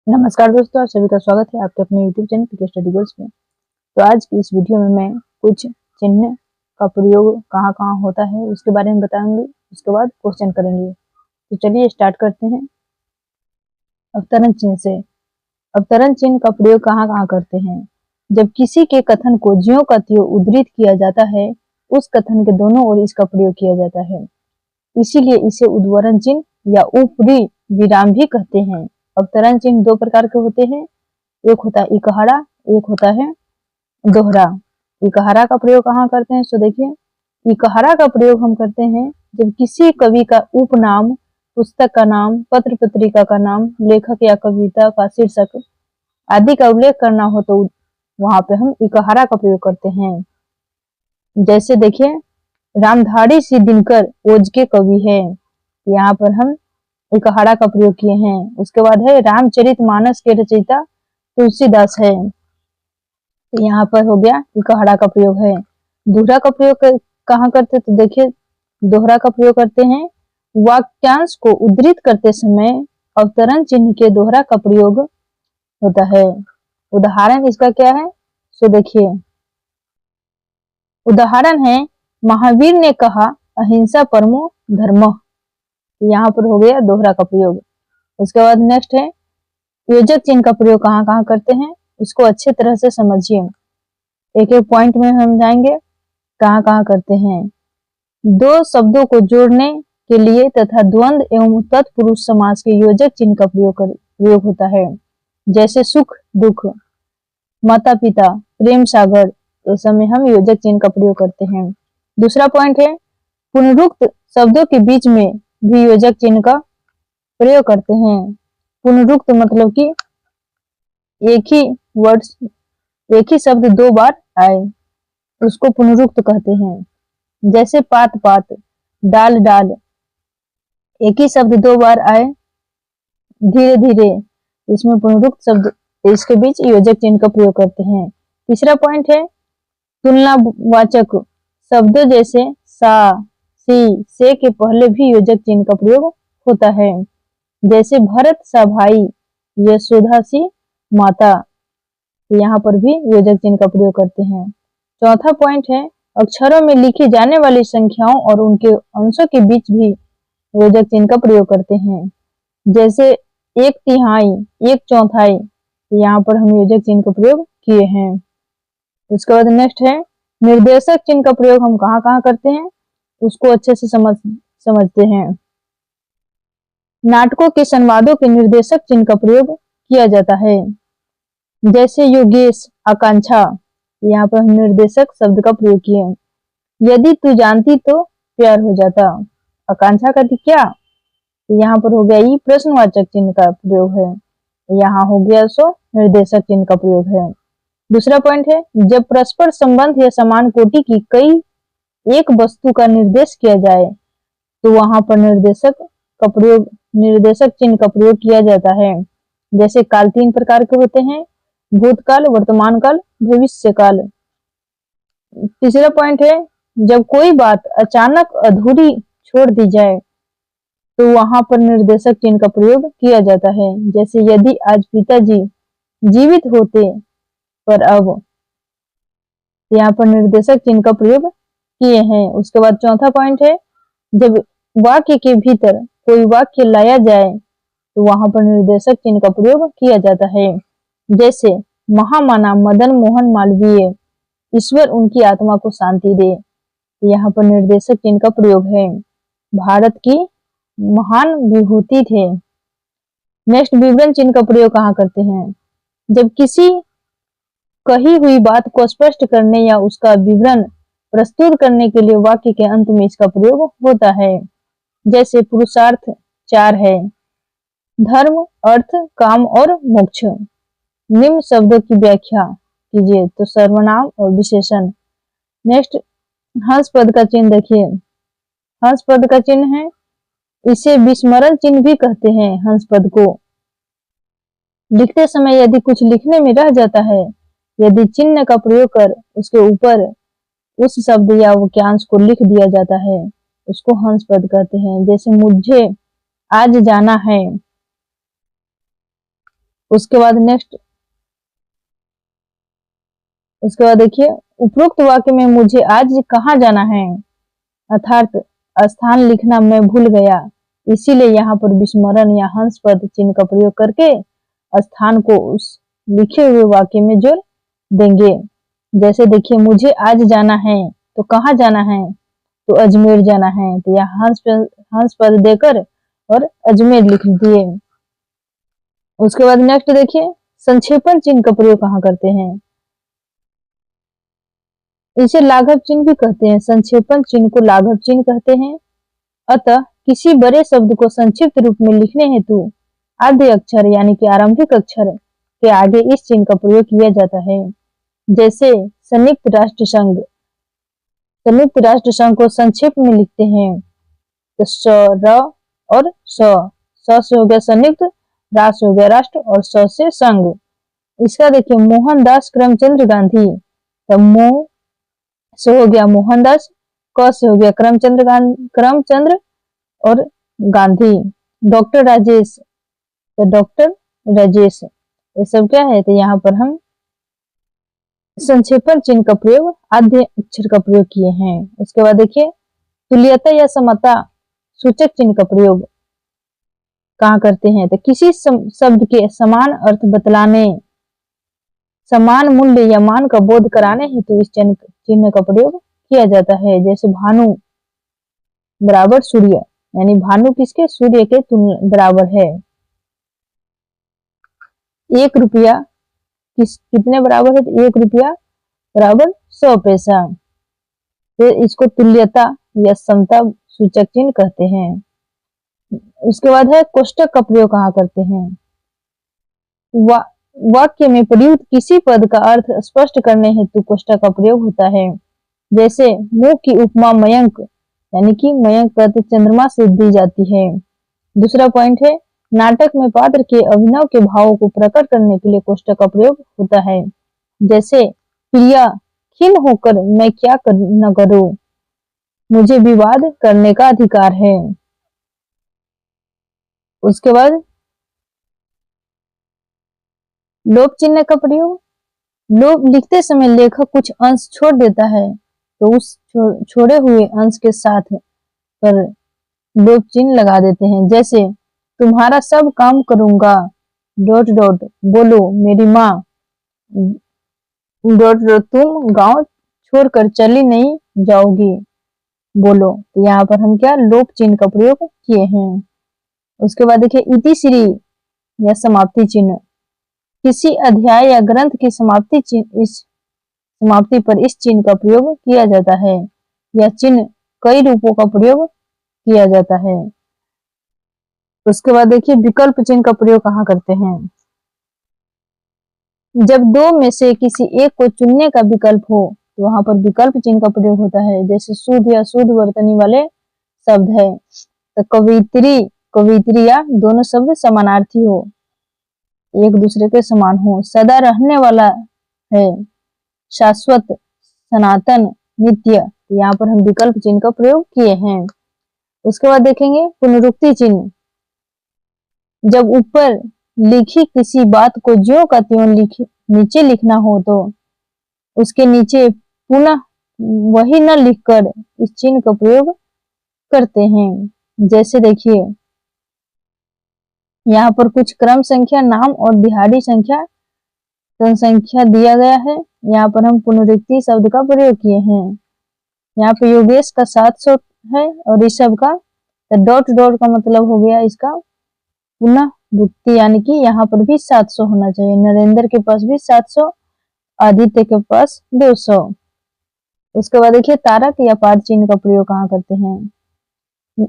नमस्कार दोस्तों, आप सभी का स्वागत है आपके अपने YouTube channel PK study goals में। तो आज की इस वीडियो में मैं कुछ चिन्ह का प्रयोग कहाँ कहाँ होता है उसके बारे में बताऊंगी। उसके बाद क्वेश्चन करेंगे। तो चलिए स्टार्ट करते हैं अवतरण चिन्ह से। अवतरण चिन्ह का प्रयोग कहाँ कहाँ करते हैं? जब किसी के कथन को ज्यों का त्यों उद्धृत किया जाता है, उस कथन के दोनों ओर इसका प्रयोग किया जाता है, इसीलिए इसे उद्धरण चिन्ह या ऊपरी विराम भी कहते हैं। अवतरण चिन्ह दो प्रकार के होते हैं, एक होता है इकहारा, एक होता है दोहरा। इकहारा का प्रयोग कहाँ करते हैं? सो देखिए, इकहारा का प्रयोग हम करते हैं जब किसी कवि का उपनाम, पुस्तक का नाम, पत्र पत्रिका का नाम, लेखक या कविता का शीर्षक आदि का उल्लेख करना हो तो वहां पे हम इकहारा का प्रयोग करते हैं। जैसे देखिए, रामधारी सिंह दिनकर ओज के कवि है, यहाँ पर हम इकहारा का प्रयोग किए हैं। उसके बाद है रामचरितमानस के रचयिता तुलसीदास है, तो यहाँ पर हो गया इकहारा का प्रयोग है। दोहरा का प्रयोग कहाँ करते? तो देखिए, दोहरा का प्रयोग करते हैं वाक्यांश को उद्धृत करते समय अवतरण चिन्ह के दोहरा का प्रयोग होता है। उदाहरण इसका क्या है? सो देखिए, उदाहरण है महावीर ने कहा अहिंसा परमो धर्मः, यहाँ पर हो गया दोहरा का प्रयोग। उसके बाद नेक्स्ट है योजक चिन्ह का प्रयोग कहाँ कहाँ करते हैं, इसको अच्छे तरह से समझिए। एक एक पॉइंट में हम जाएंगे कहाँ कहाँ करते हैं। दो शब्दों को जोड़ने के लिए तथा द्वंद एवं तत्पुरुष समास के योजक चिन्ह का प्रयोग होता है। जैसे सुख दुख, माता पिता, प्रेम सागर, इस समय हम योजक चिन्ह का प्रयोग करते हैं। दूसरा पॉइंट है पुनरुक्त शब्दों के बीच में भी योजक चिन्ह का प्रयोग करते हैं। पुनरुक्त मतलब कि एक ही वर्ड, एक ही शब्द दो बार आए, उसको पुनरुक्त कहते हैं। जैसे पात पात, डाल डाल, एक ही शब्द दो बार आए, धीरे धीरे, इसमें पुनरुक्त शब्द, इसके बीच योजक चिन्ह का प्रयोग करते हैं। तीसरा पॉइंट है तुलनावाचक शब्दों जैसे सा, सी, से के पहले भी योजक चिन्ह का प्रयोग होता है। जैसे भरत सा भाई, यशोदा सी माता, यहाँ पर भी योजक चिन्ह का प्रयोग करते हैं। चौथा पॉइंट है अक्षरों में लिखी जाने वाली संख्याओं और उनके अंशों के बीच भी योजक चिन्ह का प्रयोग करते हैं। जैसे एक तिहाई, एक चौथाई, यहाँ पर हम योजक चिन्ह का प्रयोग किए हैं। उसके बाद नेक्स्ट है निर्देशक चिन्ह का प्रयोग हम कहाँ कहाँ करते हैं, उसको अच्छे से समझते हैं। नाटकों के संवादों के निर्देशक चिन्ह का प्रयोग किया जाता है। जैसे योगेश, आकांक्षा, यहाँ पर हम निर्देशक शब्द का प्रयोग किए। यदि तू जानती तो प्यार हो जाता, आकांक्षा का क्या, यहाँ पर हो गया ये प्रश्नवाचक चिन्ह का प्रयोग है, यहाँ हो गया सो निर्देशक चिन्ह का प्रयोग है। दूसरा पॉइंट है जब परस्पर संबंध या समान कोटि की कई एक वस्तु का निर्देश किया जाए तो वहां पर निर्देशक चिन्ह का प्रयोग किया जाता है। जैसे काल तीन प्रकार के होते हैं, भूतकाल, वर्तमान काल, भविष्य काल। तीसरा पॉइंट है जब कोई बात अचानक अधूरी छोड़ दी जाए तो वहां पर निर्देशक चिन्ह का प्रयोग किया जाता है। जैसे यदि आज पिताजी जीवित होते पर अब, यहाँ पर निर्देशक चिन्ह का प्रयोग किए हैं। उसके बाद चौथा पॉइंट है जब वाक्य के भीतर कोई वाक्य लाया जाए तो वहां पर निर्देशक चिन्ह का प्रयोग किया जाता है। जैसे महामाना मदन मोहन मालवीय, ईश्वर उनकी आत्मा को शांति दे, यहाँ पर निर्देशक चिन्ह का प्रयोग है। भारत की महान विभूति थे। नेक्स्ट विवरण चिन्ह का प्रयोग कहाँ करते हैं? जब किसी कही हुई बात को स्पष्ट करने या उसका विवरण प्रस्तुत करने के लिए वाक्य के अंत में इसका प्रयोग होता है। जैसे पुरुषार्थ चार है, धर्म, अर्थ, काम और मोक्ष। निम्न शब्दों की व्याख्या कीजिए, तो सर्वनाम और विशेषण। नेक्स्ट हंस पद का चिन्ह देखिए, हंस पद का चिन्ह है, इसे विस्मरण चिन्ह भी कहते हैं। हंस पद को लिखते समय यदि कुछ लिखने में रह जाता है, यदि चिन्ह का प्रयोग कर उसके ऊपर उस शब्द या वाक्यांश को लिख दिया जाता है, उसको हंस पद कहते हैं। जैसे मुझे आज जाना है, उसके बाद नेक्स्ट, उसके बाद देखिए उपरोक्त वाक्य में मुझे आज कहाँ जाना है, अर्थात स्थान लिखना मैं भूल गया, इसीलिए यहाँ पर विस्मरण या हंस पद चिन्ह का प्रयोग करके स्थान को उस लिखे हुए वाक्य में जोड़ देंगे। जैसे देखिए मुझे आज जाना है, तो कहाँ जाना है, तो अजमेर जाना है, तो यहाँ हंस पद देकर और अजमेर लिख दिए। उसके बाद नेक्स्ट देखिए संक्षेपण चिन्ह का प्रयोग कहाँ करते हैं, इसे लाघव चिन्ह भी कहते हैं, संक्षेपण चिन्ह को लाघव चिन्ह कहते हैं। अतः किसी बड़े शब्द को संक्षिप्त रूप में लिखने हेतु आद्य अक्षर यानी कि आरंभिक अक्षर के आगे इस चिन्ह का प्रयोग किया जाता है। जैसे संयुक्त राष्ट्र संघ, संयुक्त राष्ट्र संघ को संक्षेप में लिखते हैं तो स, र और स से हो गया संयुक्त, रा से हो गया राष्ट्र और स से संघ। इसका देखिए मोहनदास करमचंद गांधी, तो मो से हो गया मोहनदास, क से हो गया करमचंद्र और गांधी। डॉक्टर राजेश, तो डॉक्टर राजेश, ये सब क्या है, तो यहाँ पर हम संक्षेपण चिन्ह का प्रयोग आद्य अक्षर का प्रयोग किए हैं। उसके बाद देखिए तुल्यता या समता सूचक चिन्ह का प्रयोग कहाँ करते हैं, तो किसी शब्द के समान अर्थ बतलाने, समान मूल्य या मान का बोध कराने हेतु इस चिन्ह का प्रयोग किया जाता है। जैसे भानु बराबर सूर्य, यानी भानु किसके, सूर्य के बराबर है। 1 रुपया कितने बराबर है, तो 1 रुपया बराबर 100 पैसा, तो इसको तुल्यता या समता सूचक चिन्ह कहते हैं। उसके बाद है कोष्टक का प्रयोग कहाँ करते हैं, वाक्य में प्रयुक्त किसी पद का अर्थ स्पष्ट करने हेतु कोष्टक का प्रयोग होता है। जैसे मुंह की उपमा मयंक, यानी कि मयंक कहते चंद्रमा से दी जाती है। दूसरा पॉइंट है नाटक में पात्र के अभिनव के भावों को प्रकट करने के लिए कोष्टक का प्रयोग होता है। जैसे प्रिया खिन्न होकर मैं क्या न करूं, मुझे विवाद करने का अधिकार है। उसके बाद लोप चिन्ह का प्रयोग, लोप लिखते समय लेखक कुछ अंश छोड़ देता है, तो उस छोड़े हुए अंश के साथ पर लोप चिन्ह लगा देते हैं। जैसे तुम्हारा सब काम करूंगा डॉट डॉट बोलो मेरी माँ डॉट डॉट तुम गांव छोड़कर चली नहीं जाओगी बोलो, तो यहाँ पर हम क्या लोप चिन्ह का प्रयोग किए हैं। उसके बाद देखिए इति श्री या समाप्ति चिन्ह, किसी अध्याय या ग्रंथ की समाप्ति चिन्ह, इस समाप्ति पर इस चिन्ह का प्रयोग किया जाता है। यह चिन्ह कई रूपों का प्रयोग किया जाता है। उसके बाद देखिए विकल्प चिन्ह का प्रयोग कहाँ करते हैं, जब दो में से किसी एक को चुनने का विकल्प हो तो वहां पर विकल्प चिन्ह का प्रयोग होता है। जैसे शुद्ध या शुद्ध वर्तनी वाले शब्द है, तो कवित्री कवित्री या दोनों शब्द समानार्थी हो, एक दूसरे के समान हो। सदा रहने वाला है, शाश्वत, सनातन, नित्य, यहाँ पर हम विकल्प चिन्ह का प्रयोग किए हैं। उसके बाद देखेंगे पुनरुक्ति चिन्ह, जब ऊपर लिखी किसी बात को ज्यों का त्यों नीचे लिखना हो तो उसके नीचे पुनः वही न लिखकर इस चिन्ह का प्रयोग करते हैं। जैसे देखिए यहाँ पर कुछ क्रम संख्या, नाम और दिहाड़ी संख्या संख्या दिया गया है, यहाँ पर हम पुनरुक्ति शब्द का प्रयोग किए हैं। यहाँ पे योगेश का 700 है और ऋषभ का, तो डॉट डॉट का मतलब हो गया इसका पुनः रुक्ति, यानी कि यहाँ पर भी 700 होना चाहिए। नरेंद्र के पास भी 700, आदित्य के पास 200। उसके बाद देखिए तारक या पाद चिन्ह का प्रयोग कहाँ करते हैं,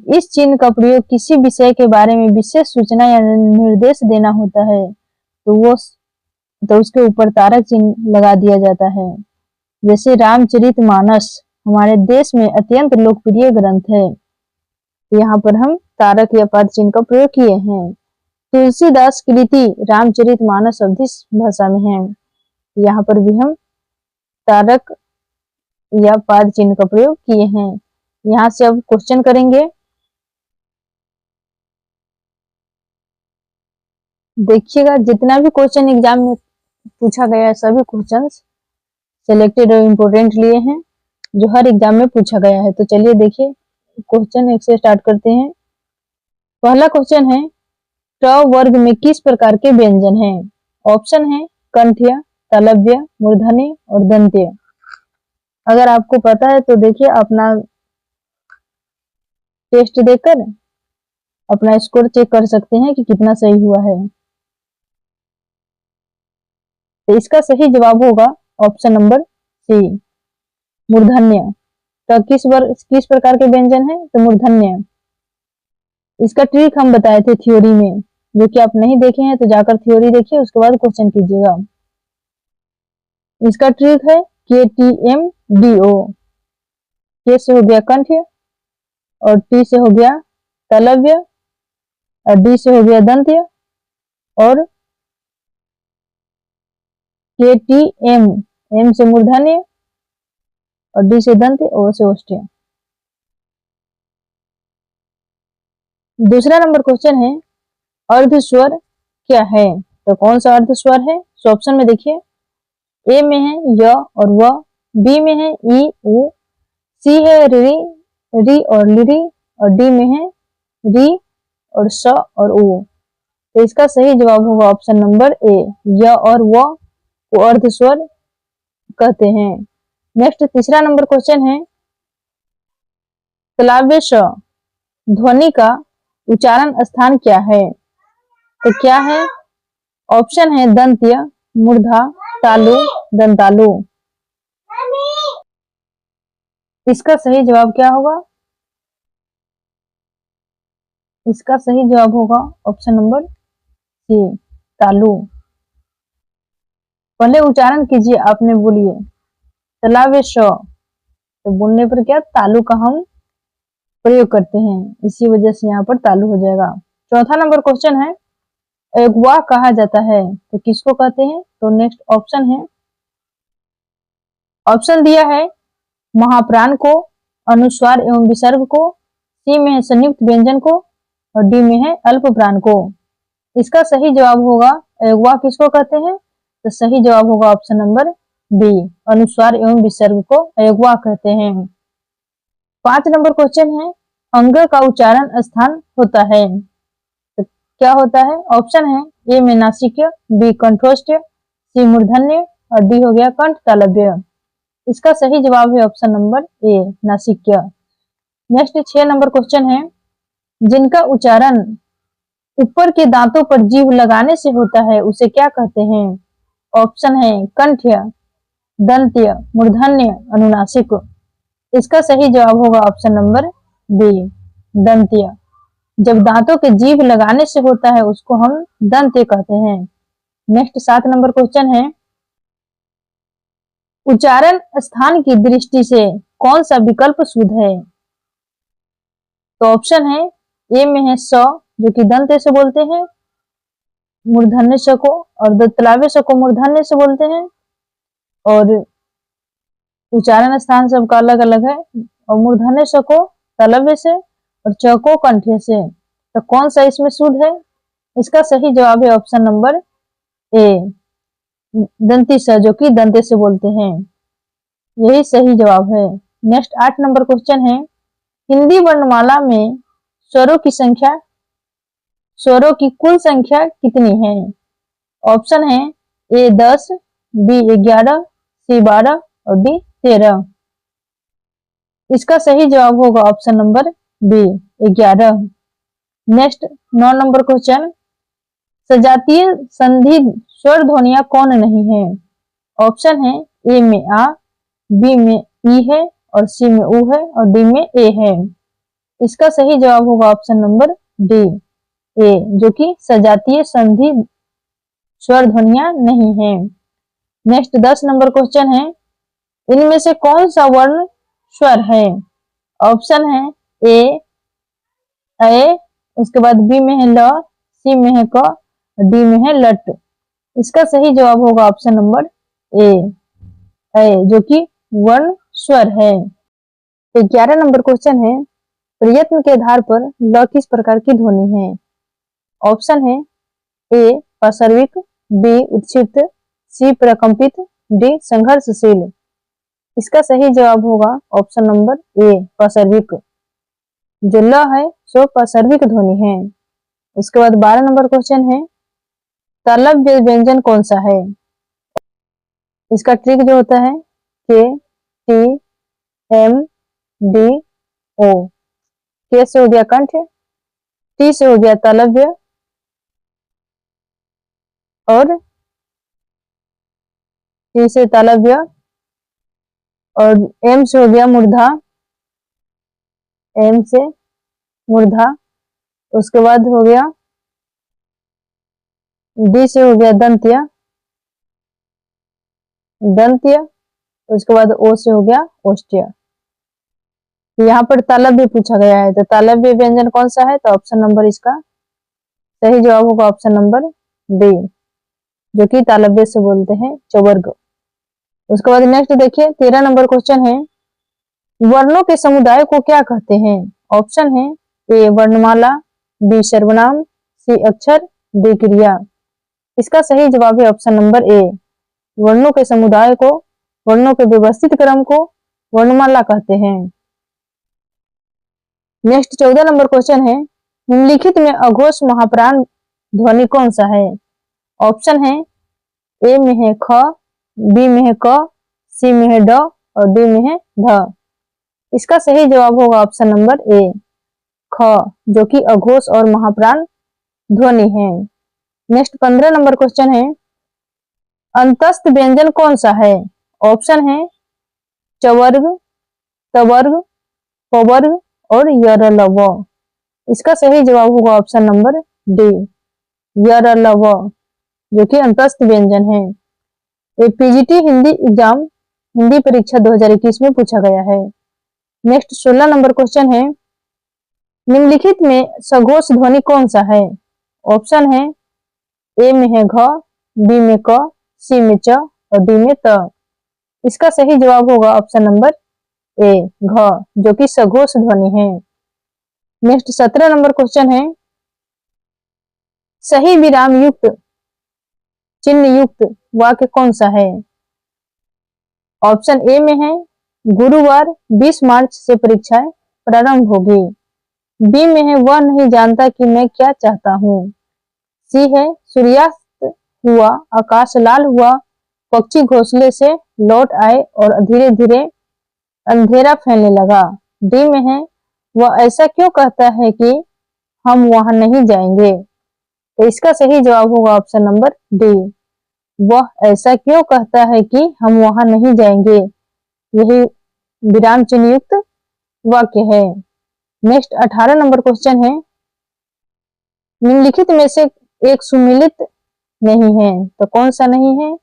इस चिन्ह का प्रयोग किसी विषय के बारे में विशेष सूचना या निर्देश देना होता है, तो उसके ऊपर तारक चिन्ह लगा दिया जाता है। जैसे रामचरितमानस हमारे देश में अत्यंत लोकप्रिय ग्रंथ है, तो यहाँ पर हम तारक या पद चिन्ह का प्रयोग किए हैं। तुलसीदास कृति रामचरितमानस अवधी भाषा में है, यहाँ पर भी हम तारक या पद चिन्ह का प्रयोग किए हैं। यहाँ से अब क्वेश्चन करेंगे। देखिएगा जितना भी क्वेश्चन एग्जाम में पूछा गया है सभी क्वेश्चंस सिलेक्टेड और इम्पोर्टेंट लिए हैं जो हर एग्जाम में पूछा गया है। तो चलिए देखिए क्वेश्चन 1 से स्टार्ट करते हैं। पहला क्वेश्चन है ट वर्ग में किस प्रकार के व्यंजन हैं? ऑप्शन है कंठ्य, तालव्य, मूर्धन्य और दंत्य। अगर आपको पता है तो देखिए अपना टेस्ट देकर अपना स्कोर चेक कर सकते हैं कि कितना सही हुआ है। तो इसका सही जवाब होगा ऑप्शन नंबर सी मूर्धन्य। तो किस प्रकार के व्यंजन है? तो मूर्धन्य। इसका ट्रिक हम बताए थे थ्योरी में, जो कि आप नहीं देखे हैं तो जाकर थ्योरी देखिए उसके बाद क्वेश्चन कीजिएगा। इसका ट्रिक है KTMDO। के से हो गया कंठ्य और टी से हो गया तालव्य और डी से हो गया दंत्य और KTM एम से मूर्धन्य और डी से दंत्य ओ से ओष्ठ्य। दूसरा नंबर क्वेश्चन है अर्धस्वर क्या है? तो कौन सा अर्धस्वर है? तो ऑप्शन में देखिए ए में है य और व, बी में है ई उ, सी है री री और लिरी और डी में है री और स और उ। तो इसका सही जवाब होगा ऑप्शन नंबर ए य और व को अर्धस्वर कहते हैं। नेक्स्ट तीसरा नंबर क्वेश्चन है तालव्य श ध्वनि का उच्चारण स्थान क्या है? तो क्या है? ऑप्शन है दंत्य, मूर्धा, तालु, दंतालु। इसका सही जवाब क्या होगा? इसका सही जवाब होगा ऑप्शन नंबर सी तालु। पहले उच्चारण कीजिए, आपने बोलिए तालव्य श, तो बोलने पर क्या तालु का हम प्रयोग करते हैं, इसी वजह से यहाँ पर तालु हो जाएगा। चौथा नंबर क्वेश्चन है अगवा कहा जाता है, तो किसको कहते हैं? तो नेक्स्ट ऑप्शन है, ऑप्शन दिया है महाप्राण को, अनुस्वार एवं विसर्ग को, सी में है संयुक्त व्यंजन को और डी में है अल्प प्राण को। इसका सही जवाब होगा अगवा किसको कहते हैं? तो सही जवाब होगा ऑप्शन नंबर बी अनुस्वार एवं विसर्ग को अगवा कहते हैं। 5 नंबर क्वेश्चन है अंग का उच्चारण स्थान होता है, तो क्या होता है? ऑप्शन है ए में नासिक्य, बी कंठोष्ठ्य, सी मूर्धन्य और डी हो गया कंठ तालव्य। इसका सही जवाब है ऑप्शन नंबर ए नासिक्य। नेक्स्ट 6 नंबर क्वेश्चन है जिनका उच्चारण ऊपर के दांतों पर जीभ लगाने से होता है उसे क्या कहते हैं? ऑप्शन है कंठ्य, दंत्य, मूर्धन्य, अनुनासिक। इसका सही जवाब होगा ऑप्शन नंबर बी दंत्य। जब दांतों के जीभ लगाने से होता है उसको हम दंत्य कहते हैं। नेक्स्ट 7 नंबर क्वेश्चन है उच्चारण स्थान की दृष्टि से कौन सा विकल्प शुद्ध है? तो ऑप्शन है ए में है स, जो कि दंत्य से बोलते हैं, मूर्धन्य स को, और तालव्य स को मूर्धन्य से बोलते हैं, और उच्चारण स्थान सबका अलग अलग है, और मूर्धन्य स को तालव्य से और च को कंठ्य से। तो कौन सा इसमें शुद्ध है? इसका सही जवाब है ऑप्शन नंबर ए दंती स, जो कि दंते से बोलते हैं, यही सही जवाब है। नेक्स्ट 8 नंबर क्वेश्चन है हिंदी वर्णमाला में स्वरों की संख्या, स्वरों की कुल संख्या कितनी है? ऑप्शन है ए 10, बी 11, सी 12 और डी 13। इसका सही जवाब होगा option number B 11। Next 9 number question सजातीय संधि स्वर ध्वनियां कौन नहीं है? ऑप्शन है ए में आ, बी में ई है और सी में उ है और डी में ए है। इसका सही जवाब होगा ऑप्शन नंबर डी ए, जो कि सजातीय संधि स्वर ध्वनियां नहीं है। नेक्स्ट 10 नंबर क्वेश्चन है इनमें से कौन सा वर्ण स्वर है? ऑप्शन है ए, उसके बाद बी में है ल, सी में है क, डी में है लट। इसका सही जवाब होगा ऑप्शन नंबर ए, जो कि वर्ण स्वर है। 11 नंबर क्वेश्चन है प्रयत्न के आधार पर ल किस प्रकार की ध्वनि है? ऑप्शन है ए पार्श्विक, बी उत्क्षिप्त, सी प्रकंपित, डी संघर्षशील। इसका सही जवाब होगा ऑप्शन नंबर ए पार्श्विक। जो ल है सो पार्श्विक ध्वनि है। उसके बाद 12 नंबर क्वेश्चन है, तालव्य व्यंजन कौन सा है? इसका ट्रिक जो होता है के, टी, एम, डी, ओ। के से हो गया कंठ, टी से हो गया तालव्य और टी से तालव्य और एम से हो गया मूर्धा, एम से मूर्धा। उसके बाद हो गया डी से हो गया दंत्य, दंत्य। उसके बाद ओ से हो गया ओष्ठ्य। यहाँ पर तालव्य पूछा गया है, तो तालव्य व्यंजन कौन सा है? तो ऑप्शन नंबर इसका सही जवाब होगा ऑप्शन नंबर डी, जो कि तालव्य से बोलते हैं चवर्ग। उसके बाद नेक्स्ट देखिए 13 नंबर क्वेश्चन है, वर्णों के समुदाय को क्या कहते हैं? ऑप्शन है ए वर्णमाला, बी सर्वनाम, सी अक्षर, डी क्रिया। इसका सही जवाब है ऑप्शन नंबर ए। वर्णों के समुदाय को, वर्णों के व्यवस्थित क्रम को वर्णमाला कहते हैं। नेक्स्ट 14 नंबर क्वेश्चन है, निम्नलिखित में अघोष महाप्राण ध्वनि कौन सा है? ऑप्शन है ए में है ख, बी में है क, सी में है ड और डी में है ध। इसका सही जवाब होगा ऑप्शन नंबर ए ख, जो कि अघोष और महाप्राण ध्वनि है। नेक्स्ट 15 नंबर क्वेश्चन है, अंतस्थ व्यंजन कौन सा है? ऑप्शन है चवर्ग, तवर्ग, पवर्ग और यरलव। इसका सही जवाब होगा ऑप्शन नंबर डी यरलव, जो कि अंतस्थ व्यंजन है। ये पीजीटी हिंदी एग्जाम हिंदी परीक्षा 2021 में पूछा गया है। नेक्स्ट 16 नंबर क्वेश्चन है, निम्नलिखित में सघोष ध्वनि कौन सा है? ऑप्शन है ए में है घ, बी में क, सी में च और डी में त। इसका सही जवाब होगा ऑप्शन नंबर ए घ, जो कि सघोष ध्वनि है। नेक्स्ट 17 नंबर क्वेश्चन है, सही विराम युक्त चिन्ह युक्त वाक्य कौन सा है? ऑप्शन ए में है गुरुवार 20 मार्च से परीक्षाएं प्रारंभ होगी, बी में है वह नहीं जानता कि मैं क्या चाहता हूँ, सी है सूर्यास्त हुआ, आकाश लाल हुआ, पक्षी घोंसले से लौट आए और धीरे धीरे अंधेरा फैलने लगा, डी में है वह ऐसा क्यों कहता है कि हम वहां नहीं जाएंगे। तो इसका सही जवाब होगा ऑप्शन नंबर डी, वह ऐसा क्यों कहता है कि हम वहां नहीं जाएंगे। यही विराम चिन्ह युक्त वाक्य है। नेक्स्ट 18 नंबर क्वेश्चन है, निम्नलिखित में से एक सुमिलित नहीं है, तो कौन सा नहीं है?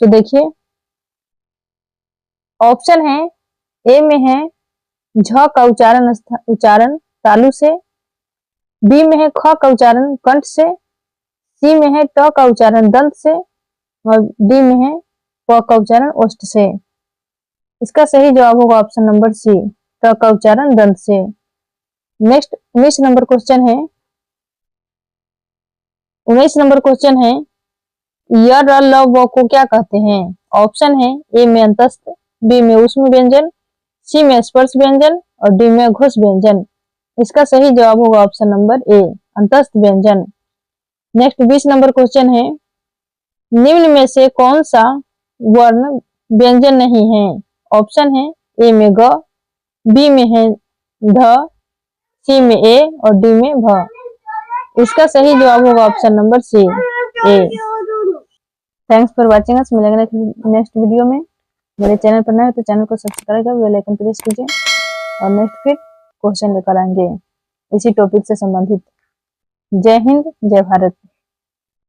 तो देखिए ऑप्शन है ए में है झ का उच्चारण तालु से, बी में है ख का उच्चारण कंठ से, सी में है ट का उच्चारण दंत से और डी में है प का उच्चारण ओष्ठ से। इसका सही जवाब होगा ऑप्शन नंबर सी ट का उच्चारण दंत से। नेक्स्ट 19 नंबर क्वेश्चन है, 19 नंबर क्वेश्चन है, य र ल व को क्या कहते हैं? ऑप्शन है ए में अंतस्थ, बी में ऊष्म व्यंजन, सी में स्पर्श व्यंजन और डी में घोष व्यंजन। इसका सही जवाब होगा ऑप्शन नंबर ए अंतस्थ व्यंजन। नेक्स्ट 20 नंबर क्वेश्चन है, निम्न में से कौन सा वर्ण व्यंजन नहीं है? ऑप्शन है ए में ग, बी में है ध, सी में ए और डी में भ। इसका सही जवाब होगा option number C A. Thanks for watching us. मिलेंगे नेक्स्ट वीडियो में। मेरे चैनल पर नए हो तो चैनल को सब्सक्राइब कर बेल आइकन प्रेस कीजिए और नेक्स्ट फिर क्वेश्चन लेकर आएंगे इसी टॉपिक से संबंधित। जय हिंद, जय भारत।